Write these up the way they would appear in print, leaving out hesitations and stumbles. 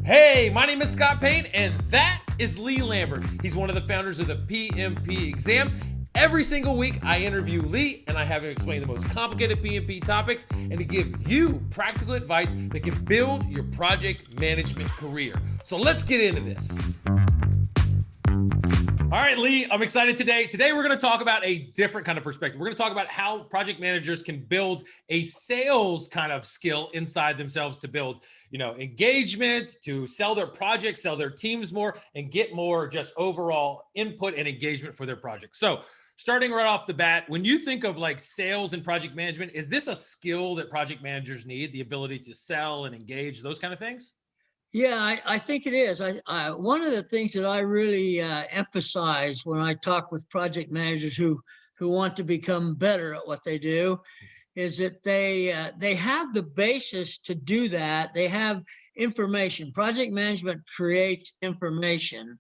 Hey, my name is Scott Payne, and that is Lee Lambert. He's one of the founders of the PMP exam. Every single week, I interview Lee, and I have him explain the most complicated PMP topics and to give you practical advice that can build your project management career. So let's get into this. All right, Lee, I'm excited today. Today, we're going to talk about a different kind of perspective. We're going to talk about how project managers can build a sales kind of skill inside themselves to build, engagement, to sell their projects, sell their teams more, and get more just overall input and engagement for their projects. So starting right off the bat, when you think of like sales and project management, is this a skill that project managers need, the ability to sell and engage, those kind of things? Yeah, I think it is. One of the things that I really emphasize when I talk with project managers who want to become better at what they do is that they have the basis to do that. They have information. Project management creates information,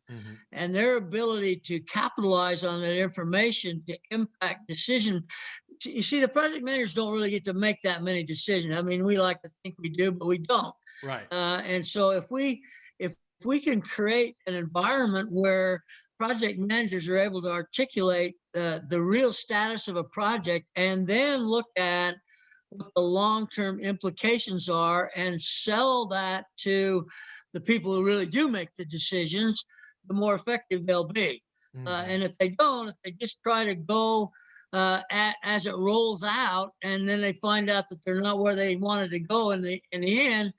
and their ability to capitalize on that information to impact decision. You see, the project managers don't really get to make that many decisions. I mean, we like to think we do, but we don't. Right. And so if we can create an environment where project managers are able to articulate the real status of a project and then look at what the long-term implications are and sell that to the people who really do make the decisions, the more effective they'll be. And if they don't, if they just try to go as it rolls out, and then they find out that they're not where they wanted to go in the end,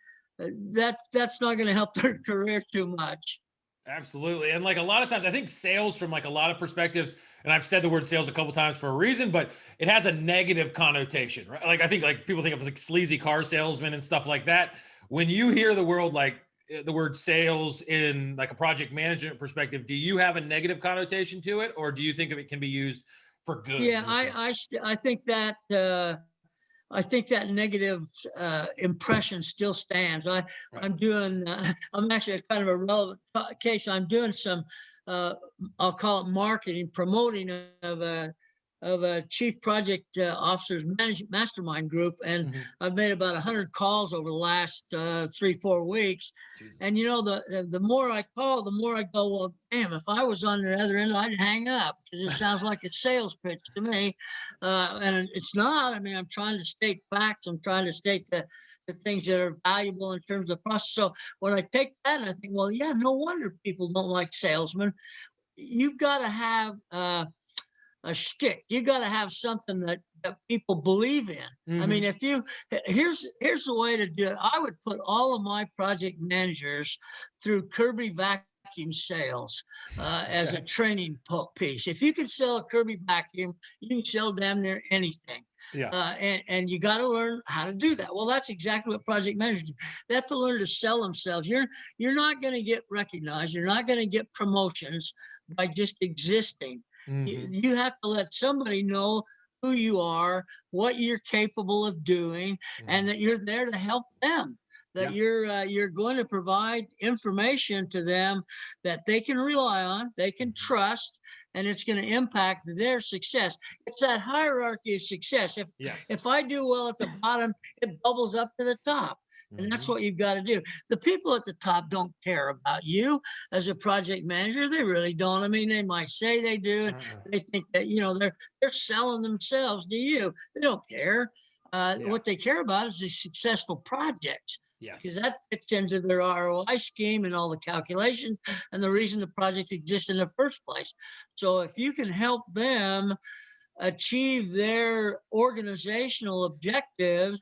that's not going to help their career too much. Absolutely. And like a lot of times, I think sales from like a lot of perspectives, and I've said the word sales a couple times for a reason, but it has a negative connotation, right? Like I think like people think of like sleazy car salesmen and stuff like that. When you hear the word sales in like a project management perspective, do you have a negative connotation to it, or do you think of it can be used for good? Yeah, I think that I think that negative impression still stands. Right. I'm actually kind of a relevant case. I'm doing some, I'll call it marketing, promoting of a chief project officers mastermind group. And I've made about 100 calls over the last 3-4 weeks. Jesus. And the more I call, the more I go, well, damn, if I was on the other end, I'd hang up because it sounds like a sales pitch to me. And it's not. I mean, I'm trying to state facts. I'm trying to state the things that are valuable in terms of the process. So when I take that, I think, well, yeah, no wonder people don't like salesmen. You've got to have a shtick. You got to have something that people believe in. I mean, here's the way to do it. I would put all of my project managers through Kirby vacuum sales as a training piece. If you can sell a Kirby vacuum, you can sell damn near anything. Yeah. And you got to learn how to do that. Well, that's exactly what project managers do. They have to learn to sell themselves. You're not going to get recognized. You're not going to get promotions by just existing. You have to let somebody know who you are, what you're capable of doing, and that you're there to help them. That you're going to provide information to them that they can rely on, they can trust, and it's going to impact their success. It's that hierarchy of success. If I do well at the bottom, it bubbles up to the top. And that's what you've got to do. The people at the top don't care about you as a project manager. They really don't. I mean, they might say they do. And they think that, they're selling themselves to you. They don't care. What they care about is the successful projects. Yes. Because that fits into their ROI scheme and all the calculations and the reason the project exists in the first place. So if you can help them achieve their organizational objectives,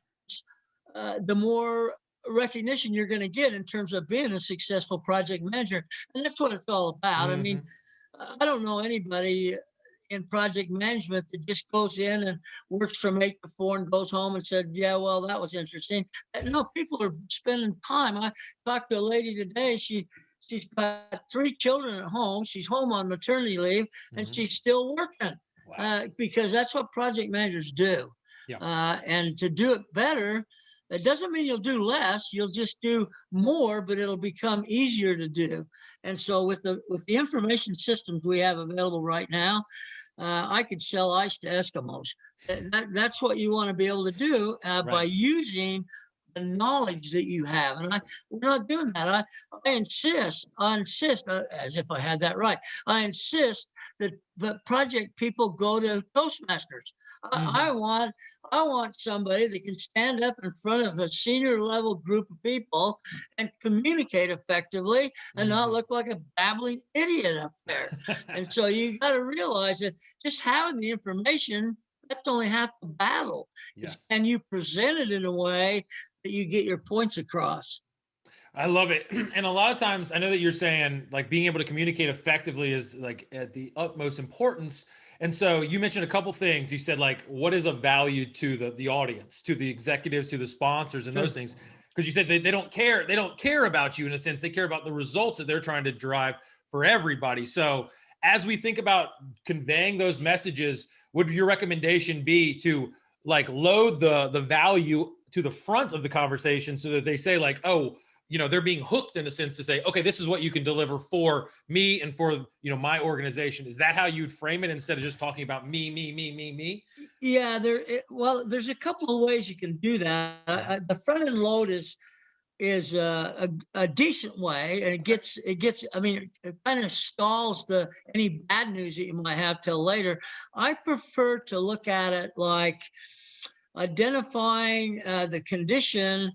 the more recognition you're going to get in terms of being a successful project manager. And that's what it's all about. I mean, I don't know anybody in project management that just goes in and works from 8 to 4 and goes home and said, yeah, well, that was interesting. No, people are spending time. I talked to a lady today. She's got 3 children at home. She's home on maternity leave, and she's still working. Wow. Because that's what project managers do. Yeah. And to do it better, it doesn't mean you'll do less. You'll just do more, but it'll become easier to do. And so with the information systems we have available right now, I could sell ice to Eskimos. That's what you want to be able to do by using the knowledge that you have. And we're not doing that. I insist, as if I had that right. I insist that the project people go to Toastmasters. I want somebody that can stand up in front of a senior level group of people and communicate effectively and not look like a babbling idiot up there. And so you got to realize that just having the information, that's only half the battle. Yes. Can you present it in a way that you get your points across? I love it. And a lot of times I know that you're saying like being able to communicate effectively is like at the utmost importance. And so you mentioned a couple things. You said like, what is of value to the audience, to the executives, to the sponsors and those things? Because you said they don't care. They don't care about you in a sense. They care about the results that they're trying to drive for everybody. So as we think about conveying those messages, would your recommendation be to like load the value to the front of the conversation so that they say like, oh, they're being hooked in a sense to say, okay, this is what you can deliver for me and for, my organization. Is that how you'd frame it instead of just talking about me? Yeah, there's a couple of ways you can do that. The front end load is a decent way, and it gets. I mean, it kind of stalls any bad news that you might have till later. I prefer to look at it like identifying the condition,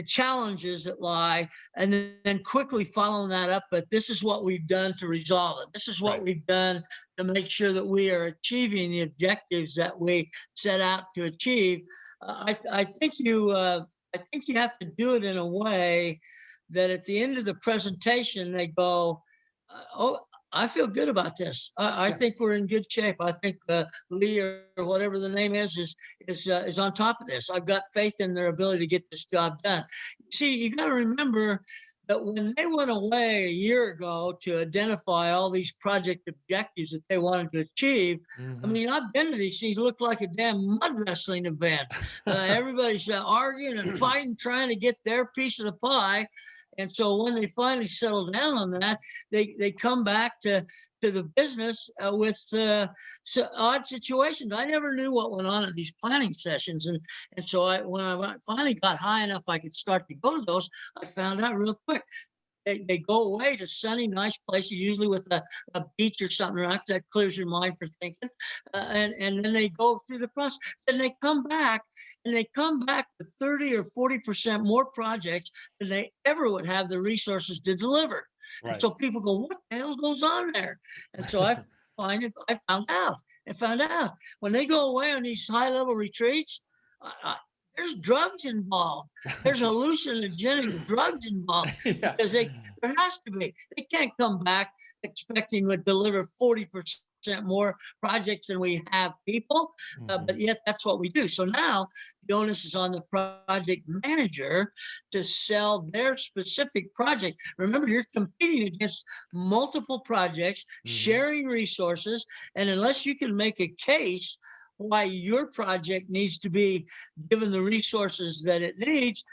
challenges that lie, and then quickly following that up. But this is what we've done to resolve it. This is what we've done to make sure that we are achieving the objectives that we set out to achieve. I think you have to do it in a way that at the end of the presentation they go, "Oh, I feel good about this. I think we're in good shape. I think Lee or whatever the name is on top of this. I've got faith in their ability to get this job done." See, you got to remember that when they went away a year ago to identify all these project objectives that they wanted to achieve, I mean, I've been to these things, look like a damn mud wrestling event. Everybody's arguing and fighting, trying to get their piece of the pie. And so when they finally settle down on that, they come back to the business with odd situations. I never knew what went on at these planning sessions. And so when I finally got high enough I could start to go to those, I found out real quick. They go away to sunny, nice places, usually with a beach or something around, that clears your mind for thinking. And then they go through the process. Then they come back, and they come back with 30 or 40% more projects than they ever would have the resources to deliver. Right. And so people go, what the hell goes on there? And so I found out when they go away on these high-level retreats, there's drugs involved. There's hallucinogenic drugs involved because there has to be. They can't come back expecting to deliver 40% more projects than we have people, but yet that's what we do. So now the onus is on the project manager to sell their specific project. Remember, you're competing against multiple projects, sharing resources, and unless you can make a case why your project needs to be given the resources that it needs,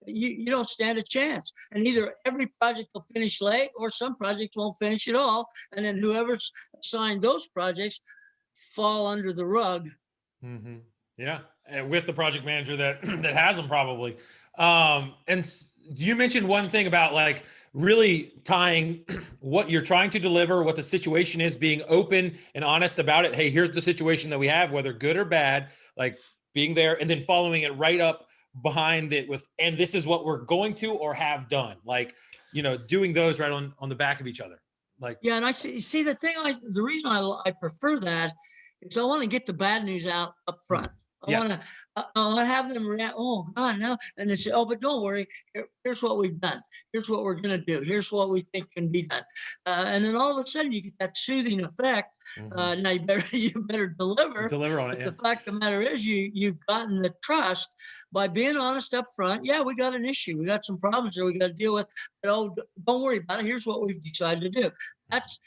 you don't stand a chance. And either every project will finish late or some projects won't finish at all. And then whoever's assigned those projects fall under the rug. Yeah. And with the project manager that has them probably. And you mentioned one thing about like really tying what you're trying to deliver, what the situation is, being open and honest about it. Hey, here's the situation that we have, whether good or bad, like being there and then following it right up behind it with, and this is what we're going to or have done, like, doing those right on the back of each other. Like, yeah. And I see the thing, the reason I prefer that is I want to get the bad news out up front. I want to have them react, oh God, no. And they say, oh, but don't worry. Here's what we've done. Here's what we're going to do. Here's what we think can be done. And then all of a sudden you get that soothing effect. Now you better deliver on it. But the fact of the matter is you've gotten the trust by being honest up front. Yeah, we got an issue. We got some problems that we got to deal with. But oh, don't worry about it. Here's what we've decided to do. That's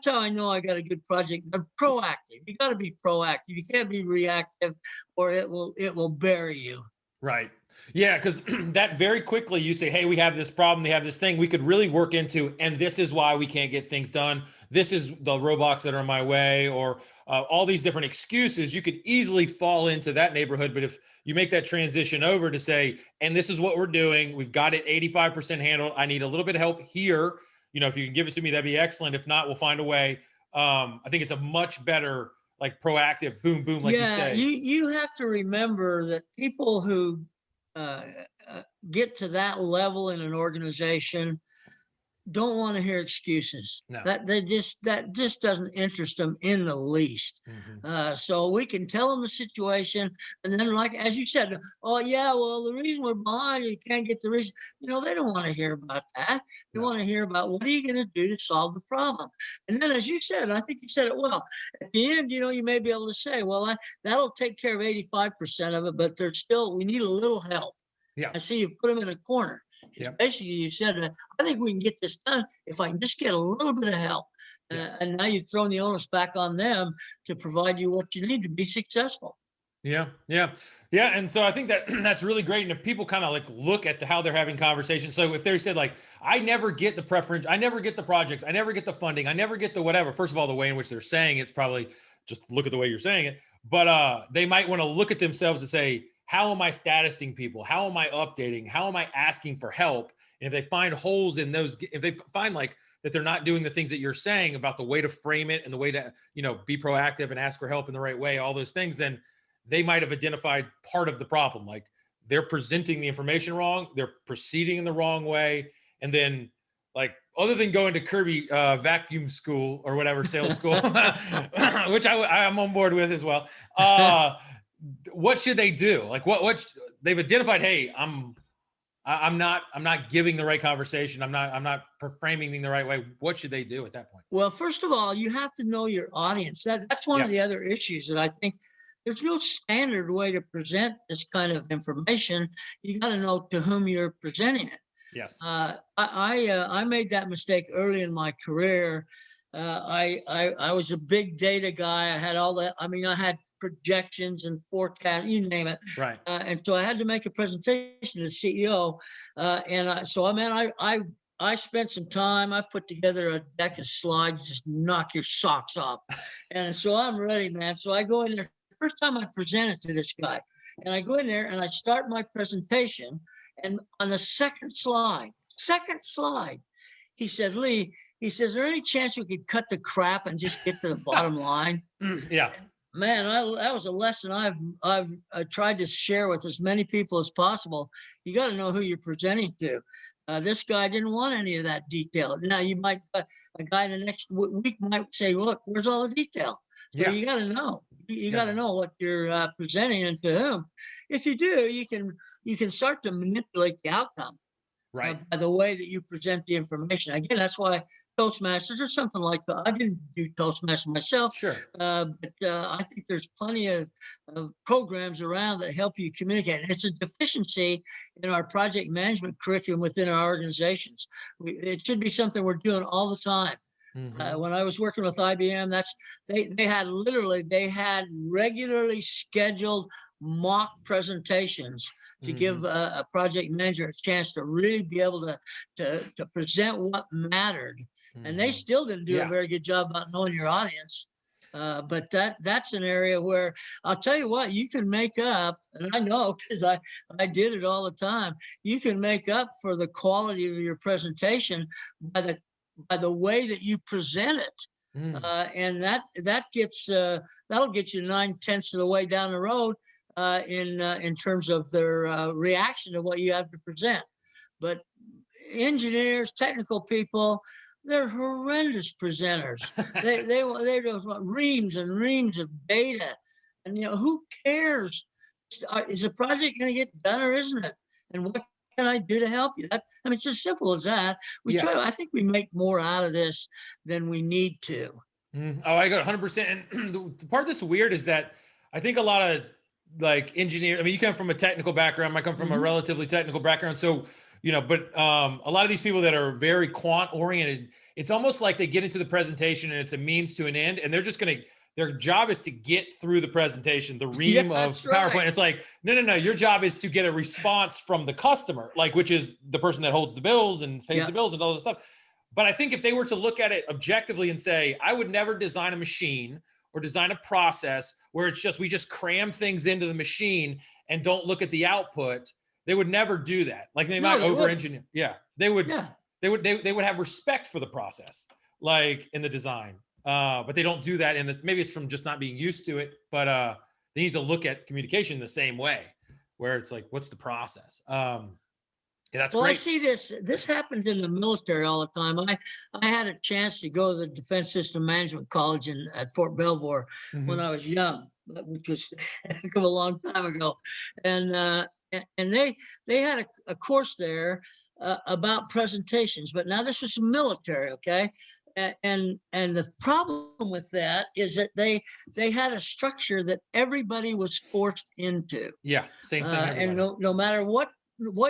how I know I got a good project. I'm proactive. You got to be proactive. You can't be reactive, or it will bury you. Right. Yeah, because that very quickly you say, hey, we have this problem, they have this thing we could really work into, and this is why we can't get things done. This is the roadblocks that are in my way, or all these different excuses. You could easily fall into that neighborhood. But if you make that transition over to say, and this is what we're doing, we've got it 85% handled. I need a little bit of help here. If you can give it to me, that'd be excellent. If not, we'll find a way. I think it's a much better, like, proactive, boom, boom, like you Yeah, say. you have to remember that people who uh, get to that level in an organization don't want to hear excuses. No. That just doesn't interest them in the least. Mhm. So we can tell them the situation, and then, like as you said, oh yeah, well the reason we're behind, you can't get the reason. They don't want to hear about that. They No. want to hear about what are you going to do to solve the problem. And then, as you said, I think you said it well. At the end, you may be able to say, well, that'll take care of 85% of it, but we need a little help. Yeah. I see you put them in a corner. It's Yep. basically, you said, I think we can get this done if I can just get a little bit of help. Yeah. And now you've thrown the onus back on them to provide you what you need to be successful. Yeah, yeah, yeah. And so I think that that's really great. And if people kind of like look at how they're having conversations, so if they said like, I never get the preference, I never get the projects, I never get the funding, I never get the whatever. First of all, the way in which they're saying it's probably just look at the way you're saying it. But they might want to look at themselves and say, how am I statusing people? How am I updating? How am I asking for help? And if they find holes in those, if they find like that they're not doing the things that you're saying about the way to frame it and the way to, be proactive and ask for help in the right way, all those things, then they might have identified part of the problem. Like they're presenting the information wrong, they're proceeding in the wrong way. And then, like, other than going to Kirby vacuum school or whatever, sales school, which I'm on board with as well. What should they do? Like what they've identified, hey, I'm not giving the right conversation. I'm not framing the right way. What should they do at that point? Well, first of all, you have to know your audience. That's one Yeah. of the other issues that I think there's no standard way to present this kind of information. You got to know to whom you're presenting it. Yes. I made that mistake early in my career. I was a big data guy. I had all that. I mean, I had projections and forecasts, you name it. Right. And so I had to make a presentation to the CEO. I spent some time. I put together a deck of slides, just knock your socks off. And so I'm ready, man. So I go in there. First time I presented to this guy, and I go in there and I start my presentation. And on the second slide, he said, Lee, he says, is there any chance we could cut the crap and just get to the bottom line? Yeah. Man, that was a lesson I've tried to share with as many people as possible. You got to know who you're presenting to. This guy didn't want any of that detail. Now you might, a guy the next week might say, look, where's all the detail? So Yeah. you got to know. You got to know what you're presenting and to whom. If you do, you can start to manipulate the outcome, Right. by the way that you present the information. Again, that's why Toastmasters or something like that. I didn't do Toastmasters myself, Sure. but I think there's plenty of programs around that help you communicate. And it's a deficiency in our project management curriculum within our organizations. It should be something we're doing all the time. Mhm. When I was working with IBM, they had regularly scheduled mock presentations to give a project manager a chance to really be able to present what mattered. And they still didn't do a Yeah. very good job about knowing your audience. But that's an area where I'll tell you what, you can make up, and I know because I did it all the time. You can make up for the quality of your presentation by the way that you present it. And that'll get you 9/10 of the way down the road in terms of their reaction to what you have to present. But engineers, technical people, they're horrendous presenters. They just want reams and reams of data, and who cares? Is the project going to get done or isn't it? And what can I do to help you? It's as simple as that. Yes. I think we make more out of this than we need to. Oh, I got 100%. And the part that's weird is that I think a lot of like engineers, I mean, you come from a technical background, I come from a relatively technical background. So, but a lot of these people that are very quant oriented, it's almost like they get into the presentation and it's a means to an end, and they're just going to Their job is to get through the presentation, the ream of PowerPoint. Right. It's like, no. Your job is to get a response from the customer, like, which is the person that holds the bills and pays the bills and all this stuff. But I think if they were to look at it objectively and say, I would never design a machine or design a process where it's just, we just cram things into the machine and don't look at the output, they would never do that. Like they might over-engineer. Yeah, they would have respect for the process, like in the design. But they don't do that. And maybe it's from just not being used to it, but they need to look at communication the same way, where it's like, what's the process? That's great. I see this happens in the military all the time. I had a chance to go to the Defense System Management College at Fort Belvoir when I was young, which was a long time ago. And they had a course there about presentations, but now this was military, okay? And the problem with that is that they had a structure that everybody was forced into. Yeah, same thing. And no matter what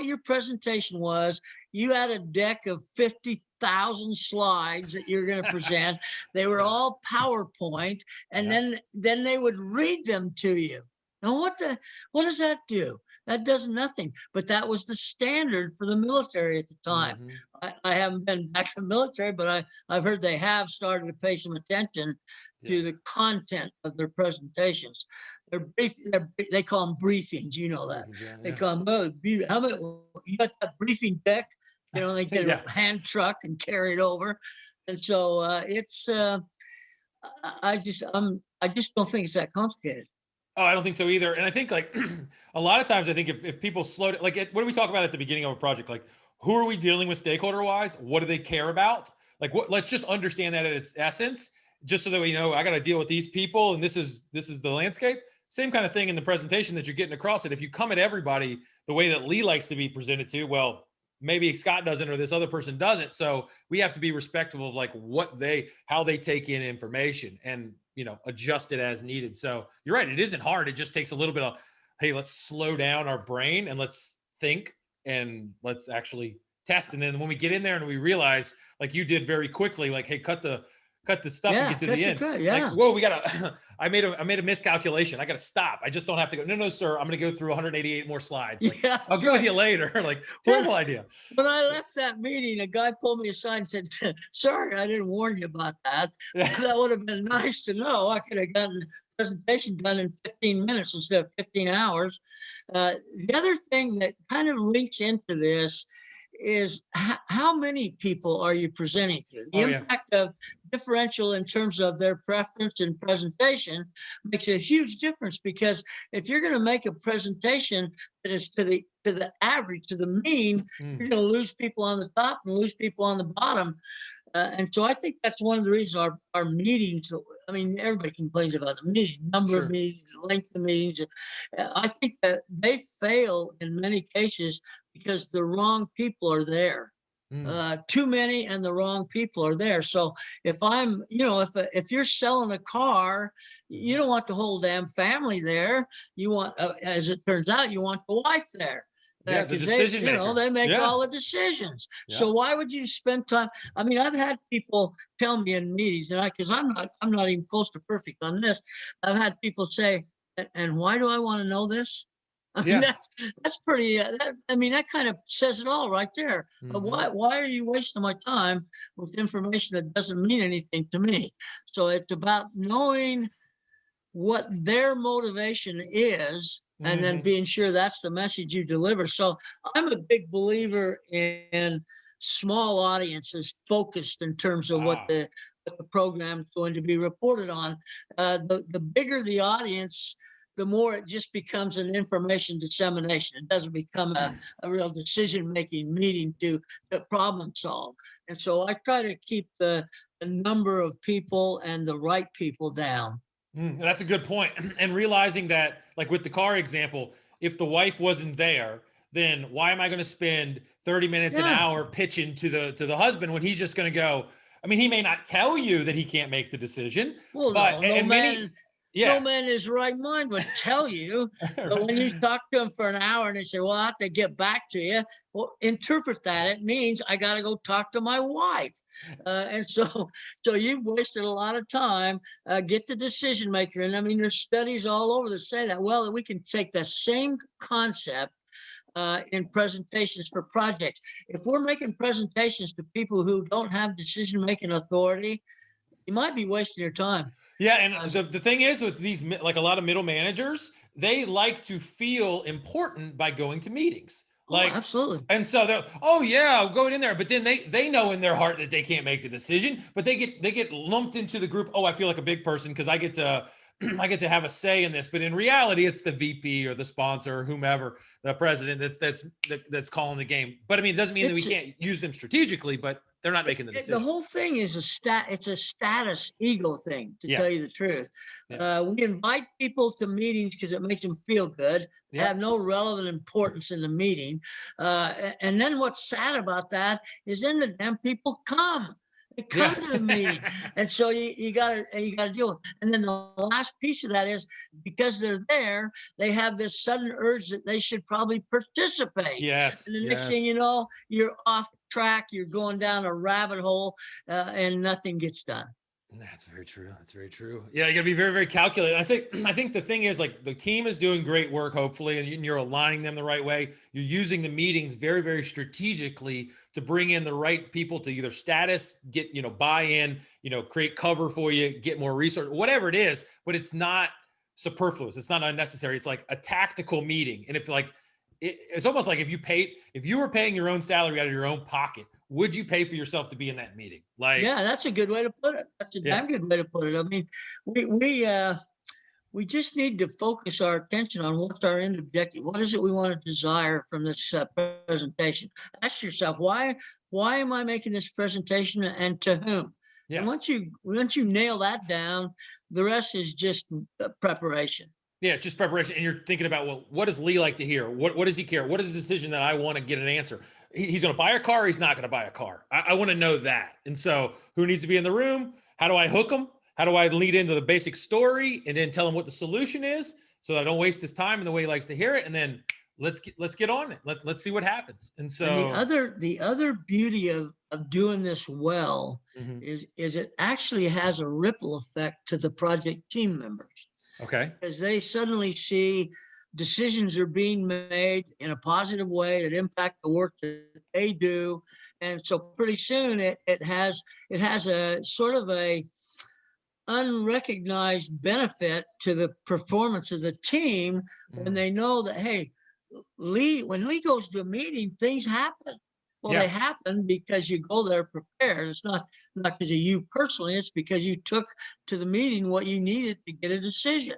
your presentation was, you had a deck of 50,000 slides that you're going to present. They were all PowerPoint, and then they would read them to you. Now, what does that do? That does nothing. But that was the standard for the military at the time. I haven't been back to the military, but I've heard they have started to pay some attention to the content of their presentations. They call them briefings. You know that. They call them, how many, you got that briefing deck? You know, they get a hand truck and carry it over. And so it's, I just don't think it's that complicated. Oh, I don't think so either. And I think like a lot of times, I think if people slow down, like what do we talk about at the beginning of a project? Like, who are we dealing with stakeholder wise? What do they care about? Like, let's just understand that at its essence, just so that we know I got to deal with these people and this is the landscape. Same kind of thing in the presentation that you're getting across it. If you come at everybody the way that Lee likes to be presented to, well, maybe Scott doesn't or this other person doesn't. So we have to be respectful of like how they take in information and, adjust it as needed. So you're right. It isn't hard. It just takes a little bit of, hey, let's slow down our brain and let's think and let's actually test. And then when we get in there and we realize, like you did very quickly, like, hey, cut the stuff and get to the end. Like, whoa, I made a miscalculation. I got to stop. I just don't have to go. No, sir. I'm going to go through 188 more slides. Like, I'll go with you later. Like, terrible idea. When I left that meeting, a guy pulled me aside and said, sorry, I didn't warn you about that. That would have been nice to know. I could have gotten the presentation done in 15 minutes instead of 15 hours. The other thing that kind of links into this is how many people are you presenting to? The impact of differential in terms of their preference and presentation makes a huge difference, because if you're going to make a presentation that is to the average, to the mean, you're going to lose people on the top and lose people on the bottom. And so I think that's one of the reasons our meetings, I mean, everybody complains about the meetings, number of meetings, length of meetings. I think that they fail in many cases because the wrong people are there. Too many and the wrong people are there. So if I'm, if you're selling a car, you don't want the whole damn family there. You want, as it turns out, you want the wife there. The decision maker. They make all the decisions. So why would you spend time? I mean, I've had people tell me in meetings, and because I'm not even close to perfect on this. I've had people say, and why do I want to know this? I mean, that's pretty. That kind of says it all right there. But why are you wasting my time with information that doesn't mean anything to me? So it's about knowing what their motivation is, and then being sure that's the message you deliver. So I'm a big believer in small audiences focused in terms of what the program is going to be reported on. The bigger the audience, the more it just becomes an information dissemination. It doesn't become a real decision-making meeting to problem solve. And so I try to keep the number of people and the right people down. That's a good point. And realizing that, like with the car example, if the wife wasn't there, then why am I going to spend 30 minutes, an hour pitching to the husband when he's just going to go? I mean, he may not tell you that he can't make the decision, No Yeah. man in his right mind would tell you. But when you Right. talk to them for an hour and they say, well, I have to get back to you, well, interpret that. It means I got to go talk to my wife. And so, so you've wasted a lot of time. Get the decision maker. And I mean, there's studies all over that say that. Well, we can take the same concept in presentations for projects. If we're making presentations to people who don't have decision making authority, you might be wasting your time. Yeah, and the thing is with these, like a lot of middle managers, they like to feel important by going to meetings. Oh, Like, absolutely. and so they're, oh yeah, I'll go in there. But then they know in their heart that they can't make the decision, but they get lumped into the group. Oh, I feel like a big person because I get to I get to have a say in this. But in reality, it's the VP or the sponsor or whomever, the president that's calling the game. But I mean, it doesn't mean that we It's can't use them strategically, but they're not making the the decision. whole thing is it's a status ego thing, to Yeah. tell you the truth. Yeah. We invite people to meetings because it makes them feel good. They Yeah. have no relevant importance in the meeting. And then what's sad about that is then the damn people come. They come Yeah. to the meeting. And so you gotta deal with it. And then the last piece of that is because they're there, they have this sudden urge that they should probably participate. And Yes. the next thing Yes. you know, you're off track, you're going down a rabbit hole, and nothing gets done. That's very true. That's very true. Yeah, you got to be very, very calculated. I think the thing is like the team is doing great work, hopefully, and you're aligning them the right way. You're using the meetings very, very strategically to bring in the right people to either status, get, buy-in, create cover for you, get more resource, whatever it is, but it's not superfluous. It's not unnecessary. It's like a tactical meeting. And if like, it's almost like if you were paying your own salary out of your own pocket, would you pay for yourself to be in that meeting? Like, Yeah, that's a good way to put it. That's a yeah. damn good way to put it. I mean, we just need to focus our attention on what's our end objective. What is it we want to desire from this presentation? Ask yourself why am I making this presentation and to whom? And Yes. once you nail that down, the rest is just preparation. Yeah, it's just preparation. And you're thinking about, well, what does Lee like to hear? What does he care? What is the decision that I want to get an answer? He's going to buy a car or he's not going to buy a car. I want to know that. And so who needs to be in the room? How do I hook them? How do I lead into the basic story and then tell him what the solution is so that I don't waste his time in the way he likes to hear it? And then let's get on it. Let's see what happens. And so And the other beauty of doing this well Mhm. is it actually has a ripple effect to the project team members. Okay. As they suddenly see decisions are being made in a positive way that impact the work that they do. And so pretty soon it has a sort of a unrecognized benefit to the performance of the team when Mm. they know that, hey, when Lee goes to a meeting, things happen. Well, Yeah. they happen because you go there prepared. It's not because of you personally. It's because you took to the meeting what you needed to get a decision.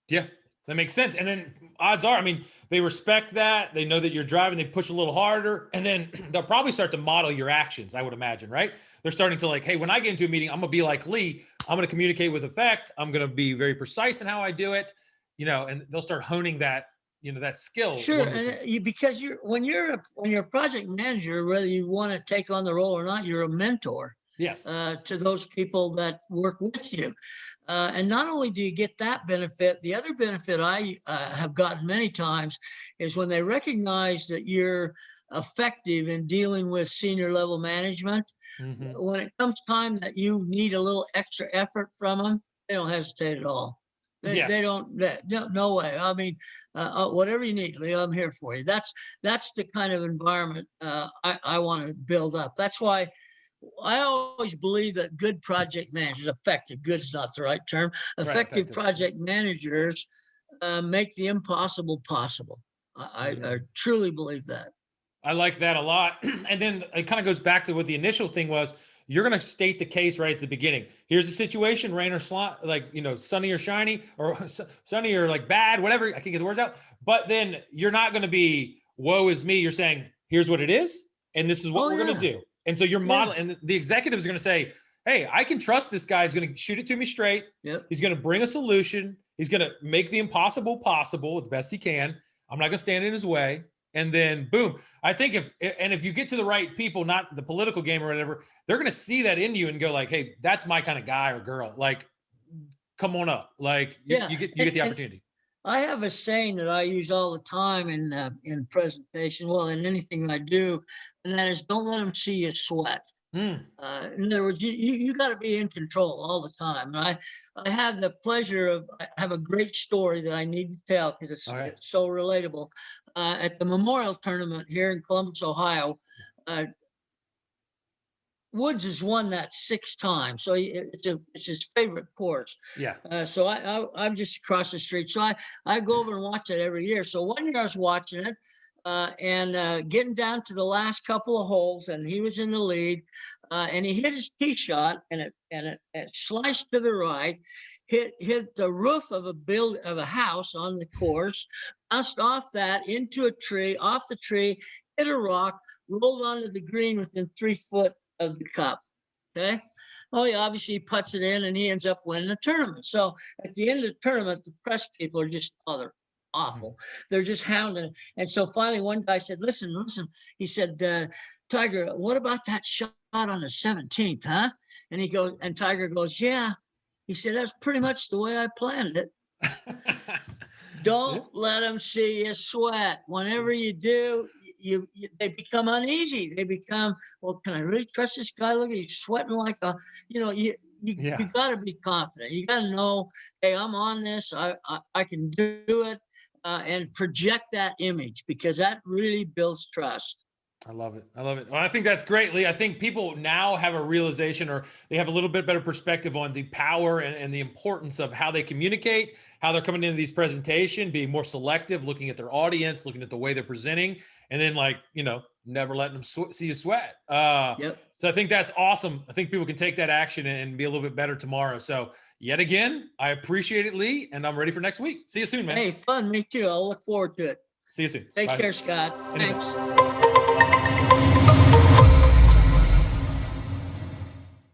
Yeah, that makes sense. And then odds are, I mean, they respect that. They know that you're driving, they push a little harder, and then they'll probably start to model your actions, I would imagine, right? They're starting to like, hey, when I get into a meeting, I'm going to be like Lee. I'm going to communicate with effect. I'm going to be very precise in how I do it, and they'll start honing that, that skill. Sure, and because when you're a project manager, whether you want to take on the role or not, you're a mentor. Yes. To those people that work with you. And not only do you get that benefit, the other benefit I have gotten many times is when they recognize that you're effective in dealing with senior level management. Mm-hmm. When it comes time that you need a little extra effort from them, they don't hesitate at all. They don't, no way. I mean, whatever you need, Leo, I'm here for you. That's the kind of environment I want to build up. That's why I always believe that good project managers, effective, good's not the right term, effective project managers make the impossible possible. I truly believe that. I like that a lot. And then it kind of goes back to what the initial thing was. You're going to state the case right at the beginning. Here's the situation, rain or sunny or shiny, or sunny or like bad, whatever. I can't get the words out. But then you're not going to be, woe is me. You're saying, here's what it is. And this is what we're going to do. And so you're modeling, and the executive is going to say, hey, I can trust this guy. He's going to shoot it to me straight. Yep. He's going to bring a solution. He's going to make the impossible possible the best he can. I'm not going to stand in his way. And then boom, I think if you get to the right people, not the political game or whatever, they're going to see that in you and go like, hey, that's my kind of guy or girl. Like, come on up. Like Yeah. you get the opportunity. I have a saying that I use all the time in presentation, well, in anything I do, and that is, don't let them see you sweat. Mm, In other words, you got to be in control all the time. And I have the pleasure of, I have a great story that I need to tell because okay. it's so relatable. At the Memorial Tournament here in Columbus, Ohio, uh, Woods has won that 6 times, so it's his favorite course. Yeah. So I'm just across the street, so I go over and watch it every year. So one year I was watching it, and getting down to the last couple of holes, and he was in the lead, and he hit his tee shot, and it sliced to the right, hit the roof of a house on the course, bounced off that into a tree, off the tree, hit a rock, rolled onto the green within 3 foot of the cup. Okay. Oh, he obviously puts it in and he ends up winning the tournament. So at the end of the tournament, the press people are just, oh, they're awful. They're just hounding. And so finally, one guy said, listen. He said, Tiger, what about that shot on the 17th, huh? And Tiger goes, yeah. He said, that's pretty much the way I planned it. Don't let them see you sweat. Whenever you do, they become uneasy. They become, well, can I really trust this guy? Look, he's sweating like a, you Yeah. got to be confident. You got to know, hey, I'm on this. I can do it, and project that image, because that really builds trust. I love it. I love it. Well, I think that's great, Lee. I think people now have a realization, or they have a little bit better perspective on the power and the importance of how they communicate, how they're coming into these presentation, being more selective, looking at their audience, looking at the way they're presenting, and then never letting them see you sweat. Yep. So I think that's awesome. I think people can take that action and be a little bit better tomorrow. So yet again, I appreciate it, Lee, and I'm ready for next week. See you soon, man. Hey, fun. Me too. I'll look forward to it. See you soon. Take Bye. care, Scott. Anytime. Thanks.